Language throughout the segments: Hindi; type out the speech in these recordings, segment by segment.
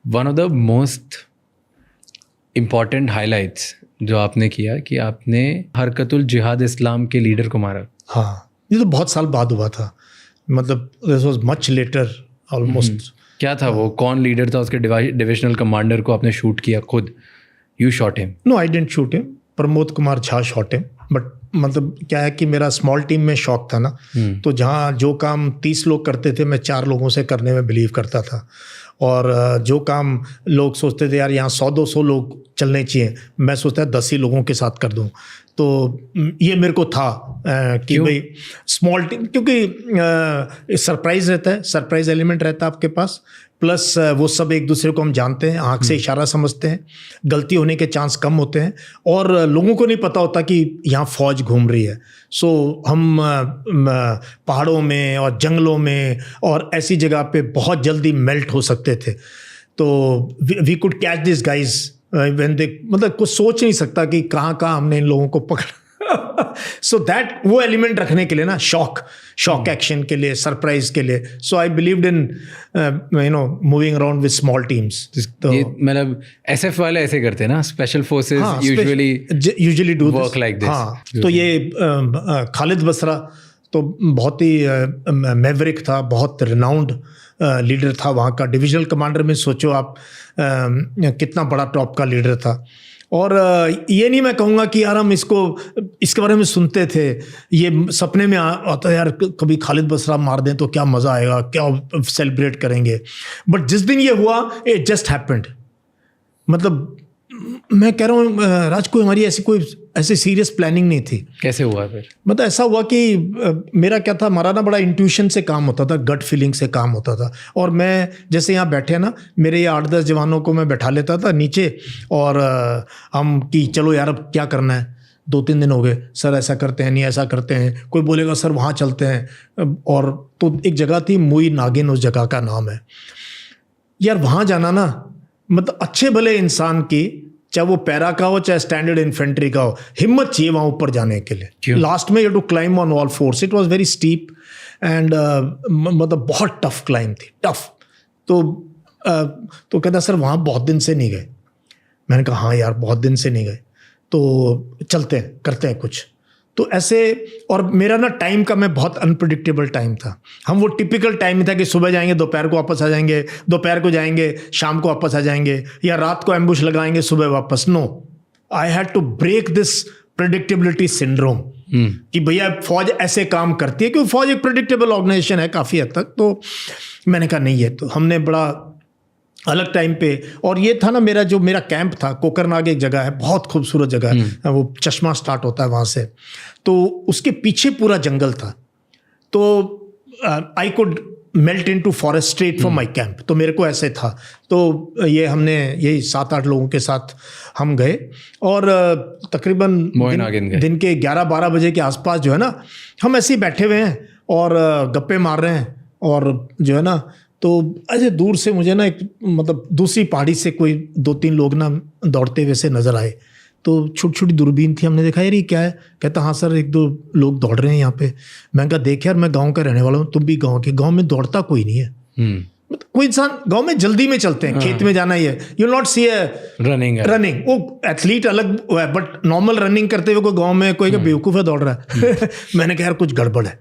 One of the most important highlights जो आपने किया कि आपने हरकतुल जिहाद इस्लाम के लीडर को मारा। हाँ, ये तो बहुत साल बाद हुआ था, मतलब this was much later almost. क्या था वो, कौन लीडर था उसके? डिविजनल कमांडर को आपने शूट किया खुद? You shot him? No, I didn't shoot him, Pramod Kumar Jha shot him. But मतलब क्या है कि मेरा स्मॉल टीम में शौक था ना, तो जहाँ जो काम 30 लोग करते थे मैं 4 लोगों से करने में बिलीव करता था। और जो काम लोग सोचते थे यार यहाँ 100-200 लोग चलने चाहिए, मैं सोचता 10 ही लोगों के साथ कर दूं। तो ये मेरे को था कि भाई स्मॉल टीम, क्योंकि सरप्राइज रहता है, सरप्राइज एलिमेंट रहता है आपके पास, प्लस वो सब एक दूसरे को हम जानते हैं, आँख से इशारा समझते हैं, गलती होने के चांस कम होते हैं, और लोगों को नहीं पता होता कि यहाँ फौज घूम रही है। सो हम पहाड़ों में और जंगलों में और ऐसी जगह पे बहुत जल्दी मेल्ट हो सकते थे। तो we could catch this guys when they, मतलब कुछ सोच नहीं सकता कि कहाँ हमने इन लोगों को पकड़ा। सो दैट वो एलिमेंट रखने के लिए ना, शॉक एक्शन के लिए, सरप्राइज के लिए। So I believed in moving around with small teams. तो मतलब एसएफ वाले ऐसे करते हैं ना, special forces usually do work like this. हाँ, तो ये खालिद बसरा तो बहुत ही मैवरिक था, बहुत रिनाउंड लीडर था वहाँ का। डिविजनल कमांडर में सोचो आप कितना बड़ा टॉप का लीडर था। और ये नहीं मैं कहूँगा कि यार हम इसके बारे में सुनते थे, ये सपने में आता है यार कभी खालिद बसरा मार दें तो क्या मज़ा आएगा, क्या सेलिब्रेट करेंगे। बट जिस दिन ये हुआ, इट जस्ट हैपेंड। मतलब मैं कह रहा हूँ राज, कोई हमारी ऐसी सीरियस प्लानिंग नहीं थी। कैसे हुआ फिर? मतलब ऐसा हुआ कि मेरा क्या था, हमारा ना बड़ा इंट्यूशन से काम होता था, गट फीलिंग से काम होता था। और मैं जैसे यहाँ बैठे ना, मेरे ये 8-10 जवानों को मैं बैठा लेता था नीचे, और हम कि चलो यार अब क्या करना है, 2-3 दिन हो गए सर, ऐसा करते हैं, नहीं ऐसा करते हैं। कोई बोलेगा सर वहाँ चलते हैं, और तो एक जगह थी मुई नागिन, उस जगह का नाम है यार। वहाँ जाना ना, मतलब अच्छे भले इंसान की, चाहे वो पैरा का हो चाहे स्टैंडर्ड इन्फेंट्री का हो, हिम्मत चाहिए वहाँ ऊपर जाने के लिए। लास्ट में you to climb on all fours, it was very steep and मतलब बहुत टफ क्लाइंब थी, टफ। तो कहता सर वहाँ बहुत दिन से नहीं गए। मैंने कहा हाँ यार बहुत दिन से नहीं गए, तो चलते हैं, करते हैं कुछ। तो ऐसे, और मेरा ना टाइम का मैं बहुत अनप्रिडिक्टेबल टाइम था। हम वो टिपिकल टाइम नहीं था कि सुबह जाएंगे दोपहर को वापस आ जाएंगे, दोपहर को जाएंगे शाम को वापस आ जाएंगे, या रात को एम्बुश लगाएंगे सुबह वापस। No, I had to break this predictability syndrome कि भैया फौज ऐसे काम करती है, क्योंकि फौज एक प्रेडिक्टेबल ऑर्गेनाइजेशन है काफ़ी हद तक। तो मैंने कहा नहीं है, तो हमने बड़ा अलग टाइम पे, और ये था ना मेरा कैंप था, कोकरनाग एक जगह है, बहुत खूबसूरत जगह है, वो चश्मा स्टार्ट होता है वहाँ से, तो उसके पीछे पूरा जंगल था। तो I could melt into forest straight from my camp, तो मेरे को ऐसे था। तो ये हमने यही 7-8 लोगों के साथ हम गए, और तकरीबन दिन के 11-12 बजे के आसपास जो है ना, हम ऐसे ही बैठे हुए हैं और गप्पे मार रहे हैं, और जो है ना, तो ऐसे दूर से मुझे ना एक मतलब दूसरी पहाड़ी से कोई 2-3 लोग ना दौड़ते हुए से नज़र आए। तो छोटी छोटी दूरबीन थी, हमने देखा यार ये क्या है। कहता हाँ सर 1-2 लोग दौड़ रहे हैं यहाँ पे। मैंने कहा देख यार मैं गांव का रहने वाला हूँ, तुम भी गांव के, गांव में दौड़ता कोई नहीं है। कोई इंसान गांव में जल्दी में चलते हैं, खेत में जाना ही है, you not see a running. वो एथलीट अलग है, बट नॉर्मल रनिंग करते हुए कोई गांव में कोई बेवकूफ़ है दौड़ रहा है। मैंने कहा यार कुछ गड़बड़ है।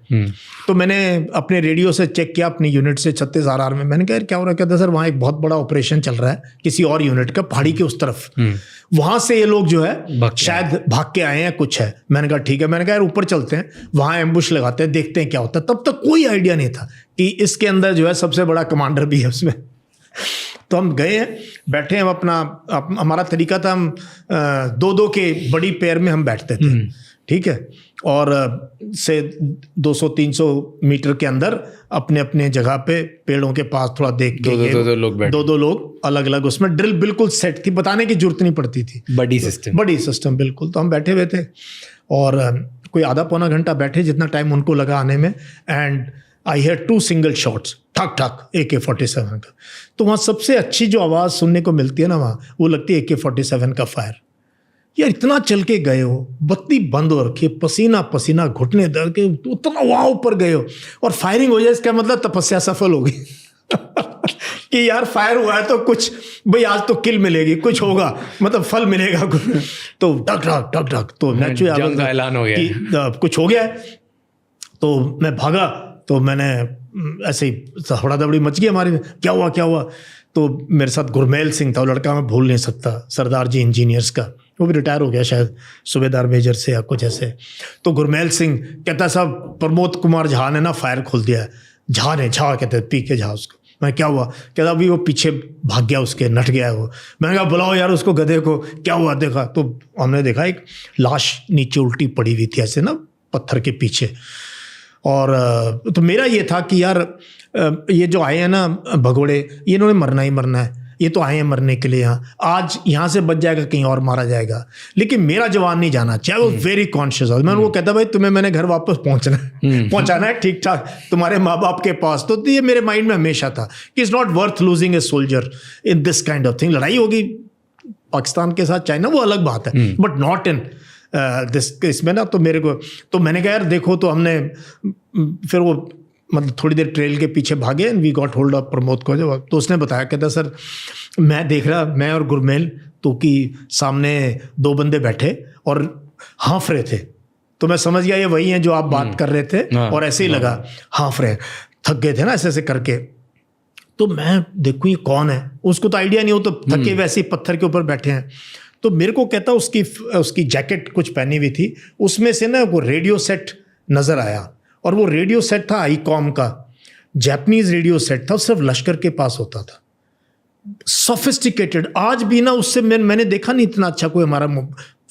तो मैंने अपने रेडियो से चेक किया अपनी यूनिट से 36 RR में। मैंने कहा यार क्या हो रहा है? कहता सर वहाँ एक बहुत बड़ा ऑपरेशन चल रहा है किसी और यूनिट का, पहाड़ी के उस तरफ, वहां से ये लोग जो है शायद भाग के आए हैं, कुछ है। मैंने कहा ठीक है। मैंने कहा यार ऊपर चलते हैं, वहां एम्बुश लगाते हैं, देखते हैं क्या होता है। तब तक कोई आइडिया नहीं था कि इसके अंदर जो है सबसे बड़ा कमांडर भी है उसमें। तो हम गए हैं, बैठे हैं अपना, हमारा तरीका था, हम 2-2 के बड़ी पेयर में हम बैठते थे, ठीक है, और से 200-300 मीटर के अंदर अपने अपने जगह पे पेड़ों के पास थोड़ा देख के दो लोग अलग अलग, उसमें ड्रिल बिल्कुल सेट थी, बताने की जरूरत नहीं पड़ती थी, बड़ी सिस्टम बिल्कुल। तो हम बैठे हुए थे और कोई आधा-पौना घंटा बैठे, जितना टाइम उनको लगा आने में, and I hear 2 single shots, ठक ठक, AK-47 का। तो वहाँ सबसे अच्छी जो आवाज़ सुनने को मिलती है ना वहाँ, वो लगती है AK-47 का फायर। यार इतना चल के गए हो, बत्ती बंद हो रखी है, पसीना पसीना, घुटने दर्द के, उतना वहाँ ऊपर गए हो और फायरिंग हो जाए, इसका मतलब तपस्या सफल होगी। कि यार फायर हुआ है तो कुछ भाई आज तो किल मिलेगी, कुछ होगा, मतलब फल मिलेगा कुछ। तो टक टक टक टक, तो जंग का ऐलान हो गया कि कुछ हो गया है। तो मैं भागा, तो मैंने ऐसे ही हड़ा दबड़ी मच गई हमारी, क्या हुआ क्या हुआ। तो मेरे साथ गुरमेल सिंह था, वो लड़का मैं भूल नहीं सकता, सरदार जी इंजीनियर्स का, वो भी रिटायर हो गया शायद सूबेदार मेजर से या कुछ ऐसे। तो गुरमेल सिंह कहता साहब प्रमोद कुमार झा ने ना फायर खोल दिया है। झा कहते पी के झा उसको। मैं क्या हुआ, कहता अभी वो पीछे भाग गया, उसके नट गया है वो। मैंने कहा बुलाओ यार उसको गधे को, क्या हुआ। देखा तो हमने देखा एक लाश नीचे उल्टी पड़ी हुई थी ऐसे ना पत्थर के पीछे। और तो मेरा ये था कि यार ये जो आए हैं ना भगोड़े, ये इन्होंने मरना ही मरना है, ये तो आए हैं मरने के लिए। यहाँ आज यहाँ से बच जाएगा, कहीं और मारा जाएगा, लेकिन मेरा जवान नहीं जाना चाहिए। वो वेरी कॉन्शियस हो। मैंने वो कहता भाई तुम्हें मैंने घर वापस पहुंचाना है ठीक ठाक तुम्हारे माँ बाप के पास। तो ये मेरे माइंड में हमेशा था कि it's not worth losing a soldier in this kind of thing. लड़ाई होगी पाकिस्तान के साथ, चाइना, वो अलग बात है, बट नॉट इन दिस इसमें ना। तो मेरे को, तो मैंने कहा यार देखो, तो हमने फिर वो मतलब थोड़ी देर ट्रेल के पीछे भागे, we got hold of Pramod को। जब तो उसने बताया, कहता सर मैं देख रहा, मैं और गुरमेल तो कि सामने दो बंदे बैठे और हाँफ रहे थे, तो मैं समझ गया ये वही हैं जो आप बात कर रहे थे। और ऐसे ही लगा हाँफ रहे, थक गए थे ना ऐसे ऐसे करके। तो मैं देखूँ ये कौन है, उसको तो आइडिया नहीं हो, तो थके वैसे ही पत्थर के ऊपर बैठे हैं। तो मेरे को कहता उसकी जैकेट कुछ पहनी हुई थी, उसमें से ना वो रेडियो सेट नज़र आया, और वो रेडियो सेट था आईकॉम का, जापानीज रेडियो सेट था, सिर्फ लश्कर के पास होता था, सोफिस्टिकेटेड। आज भी ना उससे मैंने देखा नहीं इतना अच्छा कोई हमारा,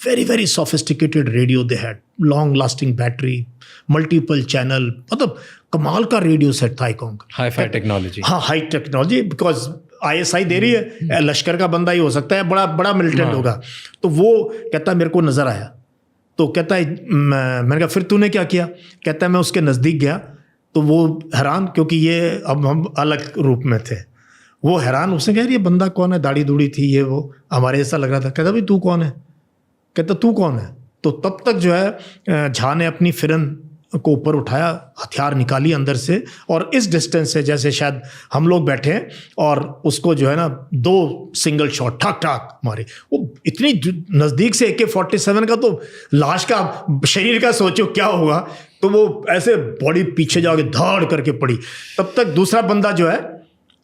very very sophisticated radio they had, long lasting battery, multiple channel, मतलब कमाल का रेडियो सेट था आईकॉम का। हाई फाई टेक्नोलॉजी, हाँ हाई टेक्नोलॉजी, बिकॉज ISI दे रही है, लश्कर का बंदा ही हो सकता है, बड़ा बड़ा मिलिटेंट होगा। तो वो कहता मेरे को नज़र आया, तो कहता है मैंने कहा फिर तूने क्या किया। कहता है मैं उसके नज़दीक गया, तो वो हैरान, क्योंकि ये अब हम अलग रूप में थे, वो हैरान, उसने कहा ये बंदा कौन है, दाढ़ी दूढ़ी थी ये वो, हमारे जैसा लग रहा था। कहता भाई तू कौन है। कहता तू कौन है। तो तब तक जो है झा ने अपनी फिरन को ऊपर उठाया, हथियार निकाली अंदर से, और इस डिस्टेंस से जैसे शायद हम लोग बैठे हैं, और उसको जो है ना 2 सिंगल शॉट ठाक ठाक मारे। वो इतनी नज़दीक से AK-47 का, तो लाश का शरीर का सोचो क्या होगा। तो वो ऐसे बॉडी पीछे जाके धाड़ करके पड़ी। तब तक दूसरा बंदा जो है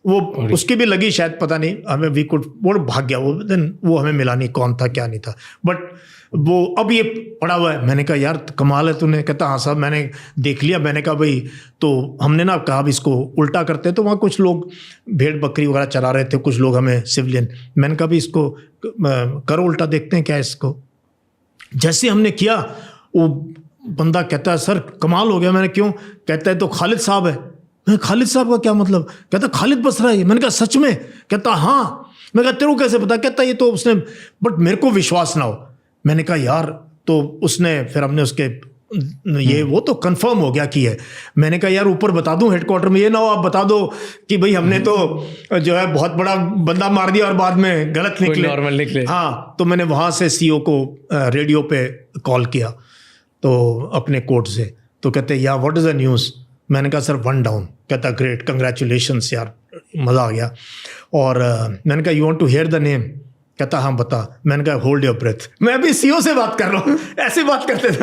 वो, उसकी भी लगी शायद, पता नहीं, हमें वो भाग गया वो। देन वो हमें मिला नहीं कौन था क्या नहीं था, बट वो अब ये पड़ा हुआ है। मैंने कहा यार कमाल है तूने। कहता हाँ साहब मैंने देख लिया। मैंने कहा भाई, तो हमने ना कहा अब इसको उल्टा करते हैं। तो वहाँ कुछ लोग भेड़ बकरी वगैरह चला रहे थे, कुछ लोग हमें सिविलियन। मैंने कहा भाई इसको करो उल्टा, देखते हैं क्या इसको। जैसे हमने किया, वो बंदा कहता है सर कमाल हो गया। मैंने क्यों। कहता है तो खालिद साहब है। मैं खालिद साहब का क्या मतलब। कहता खालिद बसरा है। मैंने कहा सच में। कहता हाँ। मैं कहा तेरे को कैसे पता। कहता ये तो उसने, बट मेरे को विश्वास ना हो। मैंने कहा यार, तो उसने फिर हमने उसके ये वो तो कंफर्म हो गया कि है। मैंने कहा यार ऊपर बता दूं हेडक्वार्टर में, ये ना हो आप बता दो कि भाई हमने तो जो है बहुत बड़ा बंदा मार दिया और बाद में गलत निकले, नॉर्मल निकले। हाँ, तो मैंने वहाँ से CO को रेडियो पे कॉल किया, तो अपने कोर्ट से। तो कहते या व्हाट इज़ द न्यूज़। मैंने कहा सर 1 डाउन। कहता ग्रेट, कंग्रेचुलेशंस यार, मज़ा आ गया। और मैंने कहा you want to hear the name. कहता हाँ बता। मैंने कहा होल्ड योर ब्रेथ। मैं अभी CO से बात कर रहा हूँ, ऐसे बात करते थे।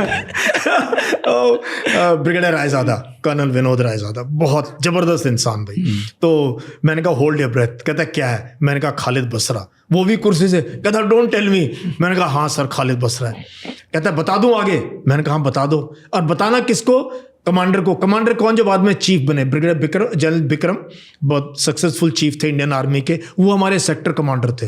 ब्रिगेडियर रायज़ादा, कर्नल विनोद रायज़ादा, बहुत ज़बरदस्त इंसान भाई। तो मैंने कहा होल्ड योर ब्रेथ। कहता क्या है। मैंने कहा खालिद बसरा। वो भी कुर्सी से। कहता डोंट टेल मी। मैंने कहा हाँ सर खालिद बसरा है। कहता बता दूँ आगे। मैंने कहा हाँ बता दो। और बताना किसको। कमांडर को। कमांडर कौन जो बाद में चीफ बने, ब्रिगेडियर जनरल बिक्रम, बहुत सक्सेसफुल चीफ थे इंडियन आर्मी के, वो हमारे सेक्टर कमांडर थे।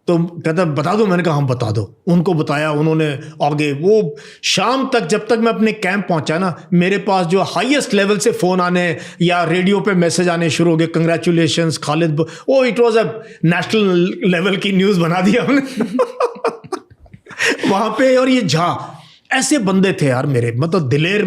तो कहता बता दो। मैंने कहा हम बता दो। उनको बताया, उन्होंने आगे। वो शाम तक, जब तक मैं अपने कैंप पहुंचा ना, मेरे पास जो हाईएस्ट लेवल से फ़ोन आने या रेडियो पे मैसेज आने शुरू हो गए, congratulations Khalid. Oh it was a national level की न्यूज़ बना दी हमने वहाँ पे। और ये झा, ऐसे बंदे थे यार मेरे, मतलब दिलेर।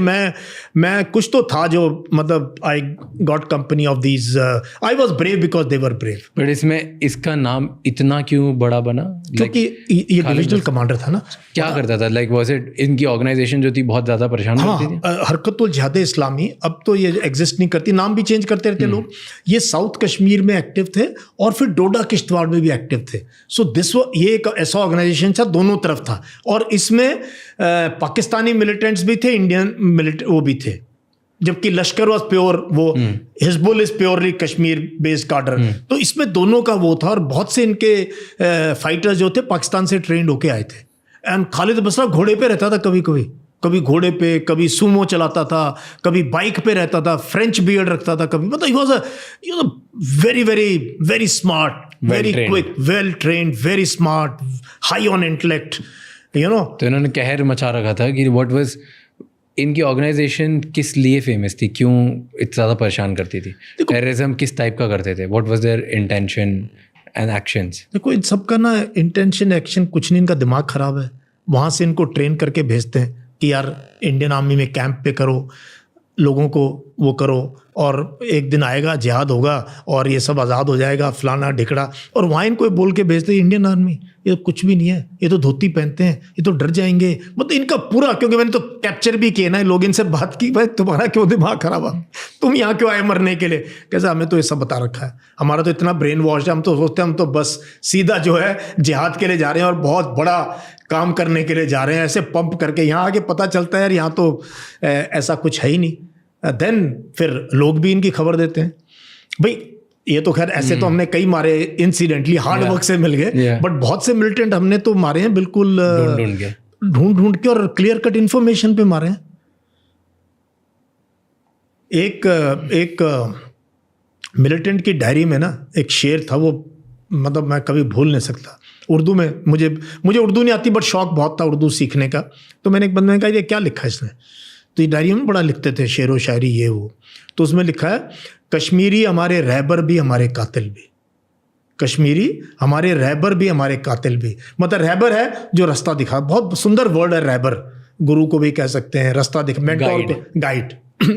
मैं कुछ तो था जो मतलब I got company of these, I was brave because they were brave. But इसमें इसका नाम इतना क्यों बड़ा बना? क्योंकि ये डिविजनल कमांडर था ना। क्या करता था? लाइक वाज इट इनकी ऑर्गेनाइजेशन जो थी बहुत ज़्यादा परेशान करती थी? हरकतुल जिहाद इस्लामी अब तो ये एग्जिस्ट नहीं करती, नाम भी चेंज करते रहते लोग। ये साउथ कश्मीर में एक्टिव थे और फिर डोडा किश्तवाड़ में भी एक्टिव थे। सो ये एक ऐसा ऑर्गेनाइजेशन था, दोनों तरफ था। और इसमें पाकिस्तानी मिलिटेंट्स भी थे, इंडियन वो भी थे, जबकि लश्कर वॉज प्योर, वो Hizbul is purely Kashmir based कार्डर। तो इसमें दोनों का वो था। और बहुत से इनके फाइटर्स जो थे पाकिस्तान से ट्रेंड होके आए थे। एंड खालिद बसरा घोड़े पे रहता था, कभी घोड़े पे, कभी सूमो चलाता था, कभी बाइक पे रहता था, फ्रेंच बियर्ड रखता था कभी। मतलब he was a very very very smart, very quick, well trained, very smart, high on intellect, you know. तो इन्होंने कहर मचा रखा था कि व्हाट वाज इनकी ऑर्गेनाइजेशन किस लिए फेमस थी, क्यों इतना ज़्यादा परेशान करती थी, टेररिज्म किस टाइप का करते थे, what was there intention and actions? देखो इन सब का ना इंटेंशन एक्शन कुछ नहीं, इनका दिमाग खराब है। वहाँ से इनको ट्रेन करके भेजते हैं कि यार इंडियन आर्मी में कैंप पे करो, लोगों को वो करो, और एक दिन आएगा जिहाद होगा और ये सब आज़ाद हो जाएगा, फलाना ढिकड़ा। और वहाँ इनको बोल के भेजते हैं इंडियन आर्मी, ये तो कुछ भी नहीं है, ये तो धोती पहनते हैं, ये तो डर जाएंगे। मतलब इनका पूरा, क्योंकि मैंने तो कैप्चर भी किए ना लोग, इनसे बात की, भाई तुम्हारा क्यों दिमाग खराब है, तुम यहाँ क्यों आए मरने के लिए? कैसा हमें तो ये सब बता रखा है, हमारा तो इतना ब्रेन वॉश है, हम तो सोचते हैं हम तो बस सीधा जो है जिहाद के लिए जा रहे हैं और बहुत बड़ा काम करने के लिए जा रहे हैं, ऐसे पंप करके। यहाँ आके पता चलता है यार यहाँ तो ऐसा कुछ है ही नहीं। देन फिर लोग भी इनकी खबर देते हैं। भाई ये तो खैर ऐसे तो हमने कई मारे इंसिडेंटली, हार्ड वर्क से मिल गए, बट बहुत से मिलिटेंट हमने तो मारे हैं बिल्कुल ढूंढ के और क्लियर कट इन्फॉर्मेशन पे मारे हैं। एक मिलिटेंट की डायरी में ना एक शेर था, वो मतलब मैं कभी भूल नहीं सकता। उर्दू में मुझे उर्दू नहीं आती, बट शौक बहुत था उर्दू सीखने का। तो मैंने एक बंदे ने कहा ये क्या लिखा है इसने, तो ये डायरी में बड़ा लिखते थे शेर व शायरी ये वो। तो उसमें लिखा है कश्मीरी हमारे रहबर भी हमारे कातिल भी, कश्मीरी हमारे रहबर भी हमारे कातिल भी। मतलब रहबर है जो रास्ता दिखा, बहुत सुंदर वर्ड है रहबर, गुरु को भी कह सकते हैं, रास्ता दिखा, mentor,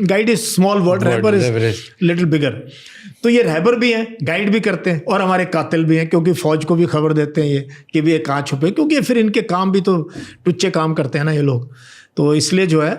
guide is small word, रहबर इज लिटिल बिगर। तो ये रहबर भी हैं, गाइड भी करते हैं, और हमारे कातिल भी हैं, क्योंकि फौज को भी खबर देते हैं ये कि भी ये कहाँ छुपे, क्योंकि फिर इनके काम भी तो टुच्चे काम करते हैं ना ये लोग। तो इसलिए जो है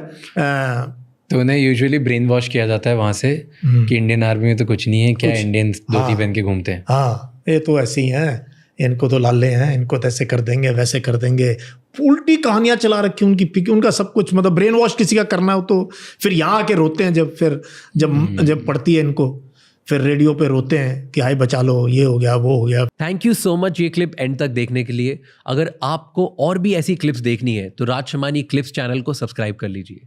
तो उन्हें यूजुअली ब्रेन वॉश किया जाता है वहाँ से कि इंडियन आर्मी में तो कुछ नहीं है, क्या इंडियंस धोती पहन के घूमते हैं, हाँ ये तो ऐसे ही हैं, इनको तो लाले हैं, इनको तो ऐसे कर देंगे वैसे कर देंगे। उल्टी कहानियां चला रखी उनकी, उनका सब कुछ मतलब ब्रेन वॉश किसी का करना हो तो फिर यहाँ आके रोते हैं, जब पड़ती है इनको, फिर रेडियो पे रोते हैं कि हाय बचा लो, ये हो गया वो हो गया। थैंक यू सो मच ये क्लिप एंड तक देखने के लिए। अगर आपको और भी ऐसी क्लिप्स देखनी है तो राज शमानी क्लिप्स चैनल को सब्सक्राइब कर लीजिए।